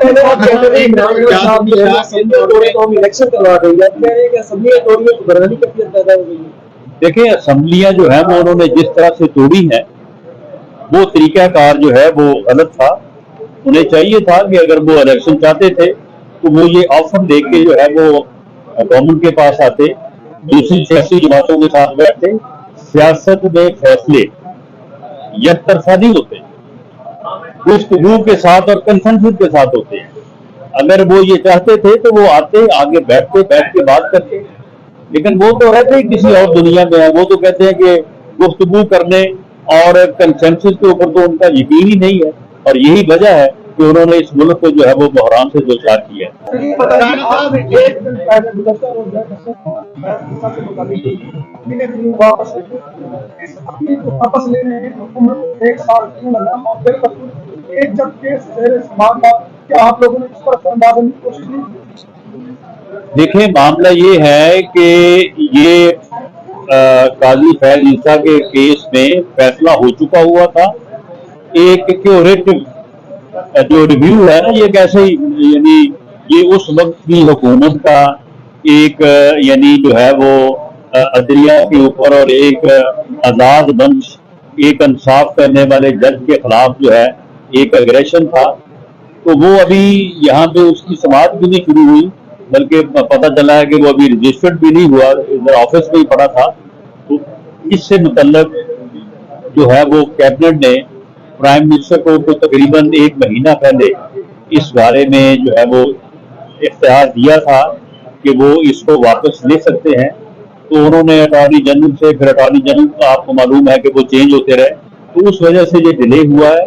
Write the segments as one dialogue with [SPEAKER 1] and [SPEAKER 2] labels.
[SPEAKER 1] पहले आप कहते थे इमरान खान साहब जो है असेंबली तोड़े तो हम इलेक्शन करवा देंगे, अब कह रहे हैं कि असेंबली तोड़िए तो घरानी कब्जियत पैदा हो गई है।
[SPEAKER 2] देखिए, असेंबलियां जो है वो उन्होंने जिस तरह से तोड़ी है वो तरीकाकार जो है वो गलत था। उन्हें चाहिए था कि अगर वो इलेक्शन चाहते थे तो वो ये ऑफर दे के जो है वो गवर्नमेंट के पास आते, दूसरी सियासी जमातों के साथ बैठते। सियासत में फैसले यकतरफा नहीं होते, गुफ्तगू के साथ और कंसेंसस के साथ होते हैं। अगर वो ये चाहते थे तो वो आते, आगे बैठते, बैठ के बात करते, लेकिन वो तो रहते ही किसी और दुनिया में है। वो तो कहते हैं कि गुफ्तगू करने और कंसेंसस के ऊपर तो उनका यकीन ही नहीं है, और यही वजह है कि उन्होंने इस मुल्क को जो है वो बहरान से दो चार किया देखिए, मामला ये है कि ये काजी फैज ईसा के केस में फैसला हो चुका हुआ था। एक क्यूरेटिव जो रिव्यू है ना, ये कैसे यानी ये उस वक्त की हुकूमत का एक यानी जो है वो अदलिया के ऊपर और एक आजाद बंश, एक इंसाफ करने वाले जज के खिलाफ जो है एक एग्रेशन था। तो वो अभी यहाँ पे उसकी समाअत भी नहीं शुरू हुई, बल्कि पता चला है कि वो अभी रजिस्टर्ड भी नहीं हुआ, इधर ऑफिस में ही पड़ा था। तो इससे मुतल्लक जो है वो कैबिनेट ने प्राइम मिनिस्टर को तकरीबन एक महीना पहले इस बारे में जो है वो इख्तियार दिया था कि वो इसको वापस ले सकते हैं। तो उन्होंने अटॉर्नी जनरल से, फिर अटॉर्नी जनरल का आपको मालूम है कि वो चेंज होते रहे, तो उस वजह से ये डिले हुआ है।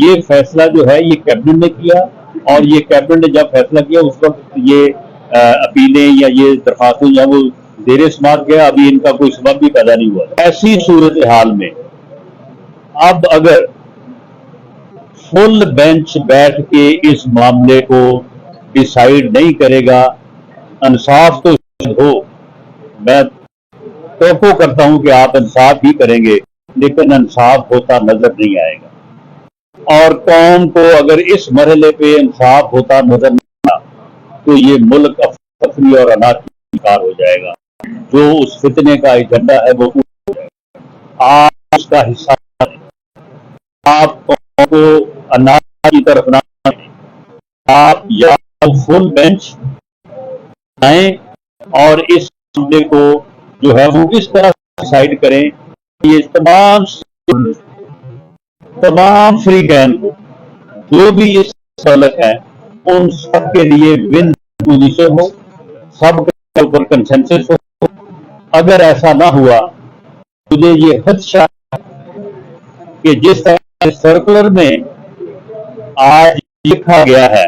[SPEAKER 2] ये फैसला जो है ये कैबिनेट ने किया, और ये कैबिनेट ने जब फैसला किया उस वक्त ये अपीलें या ये दरखास्तें या वो देर समात गया, अभी इनका कोई सबब भी पैदा नहीं हुआ। ऐसी सूरत हाल में अब अगर फुल बेंच बैठ के इस मामले को डिसाइड नहीं करेगा, इंसाफ तो हो, मैं तो करता हूं कि आप इंसाफ ही करेंगे, लेकिन इंसाफ होता नजर नहीं आएगा। और कौम को अगर इस मरहले पे इंसाफ होता नजर नहीं आया तो ये मुल्क अफरी और अनाज का शिकार हो जाएगा। जो उस फितने का एजेंडा है वो आप उसका हिस्सा, आप को अनाज की तरफ ना, आप या फुल बेंच आए और इस मामले को जो है वो इस तरह डिसाइड करें कि ये तमाम फ्री कैन को जो भी इस सलक है उन सब के लिए विन पोजीशन हो, सब के ऊपर कंसेंसस हो। अगर ऐसा ना हुआ मुझे ये खदशा कि जिस तरह सर्कुलर में आज लिखा गया है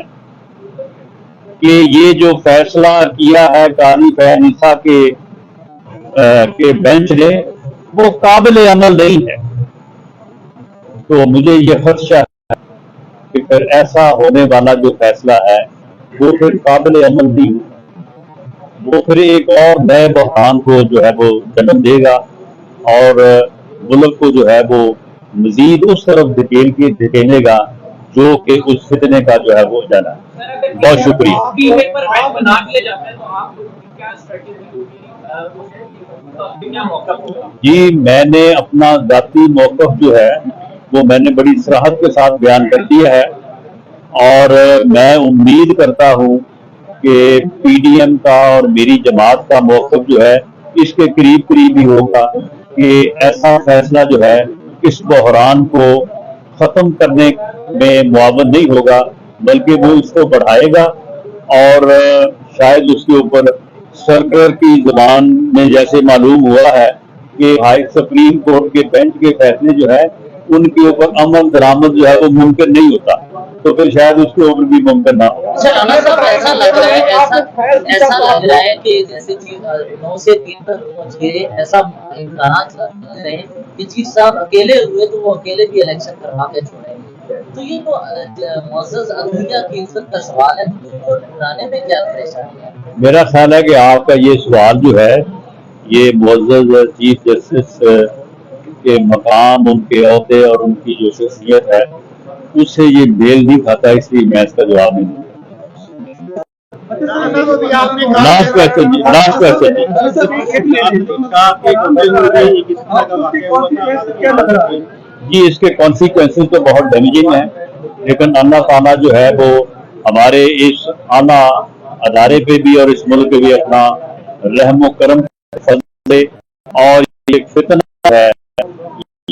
[SPEAKER 2] कि ये जो फैसला किया है काजी फैज ईसा के बेंच ने वो काबिल अमल नहीं है, तो मुझे ये खदशा है कि फिर ऐसा होने वाला जो फैसला है वो फिर काबिल अमल नहीं हो, वो फिर एक और नए बहरान को जो है वो जन्म देगा और मुल्क को जो है वो मजीद उस तरफ धकेलेगा जो कि उस फितने का जो है वो जाना। बहुत शुक्रिया। जी, मैंने अपना जाती मौक़िफ़ जो है वो मैंने बड़ी सराहत के साथ बयान कर दिया है, और मैं उम्मीद करता हूँ कि पीडीएम का और मेरी जमात का मौक़िफ़ जो है इसके करीब करीब ही होगा कि ऐसा फैसला जो है इस बहरान को ख़त्म करने में मुआवन नहीं होगा, बल्कि वो इसको बढ़ाएगा। और शायद उसके ऊपर सर्कुलर की ज़बान में जैसे मालूम हुआ है कि हाई सुप्रीम कोर्ट के बेंच के फैसले जो है उनके ऊपर अमल दरामद जो है वो मुमकिन नहीं होता, तो फिर शायद उसके ऊपर भी मुमकिन ना हो।
[SPEAKER 3] ऐसा लग रहा है कि जैसे 9 से 3 तक ऐसा इम्कान रहे कि चीफ साहब अकेले हुए तो वो अकेले भी इलेक्शन करवा के छोड़ेंगे, तो ये तो मुअज़्ज़ज़ अदलिया की इज्जत का सवाल है, तो बनाने में क्या परेशानी है?
[SPEAKER 2] मेरा ख्याल है कि आपका ये सवाल जो है ये मुअज़्ज़ज़ चीफ जस्टिस के मकाम, उनके ओहदे और उनकी जो शख्सियत है उससे ये मेल नहीं खाता, इसलिए मैं इसका जवाब नहीं दूंगा। लास्ट क्वेश्चन जी, लास्ट क्वेश्चन जी।
[SPEAKER 1] क्या लग रहा है?
[SPEAKER 2] जी, इसके कॉन्सिक्वेंसेस तो बहुत डैमेजिंग हैं, लेकिन अल्लाह ताला जो है वो हमारे इस आला अदारे पे भी और इस मुल्क पे भी अपना रहम करम फजल दे। और ये फितना है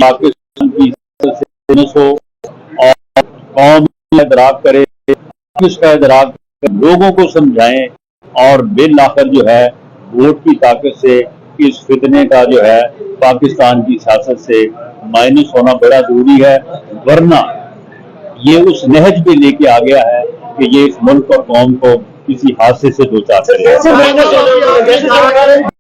[SPEAKER 2] पाकिस्तान की हो और कौम इदराक करे, इसका इदराक लोगों को समझाएं और बिल आखिर जो है वोट की ताकत से इस फितने का जो है पाकिस्तान की सियासत से माइनस होना बड़ा जरूरी है, वरना ये उस नहज पे लेके आ गया है कि ये इस मुल्क और कौम को किसी हादसे से दो चार करेगा।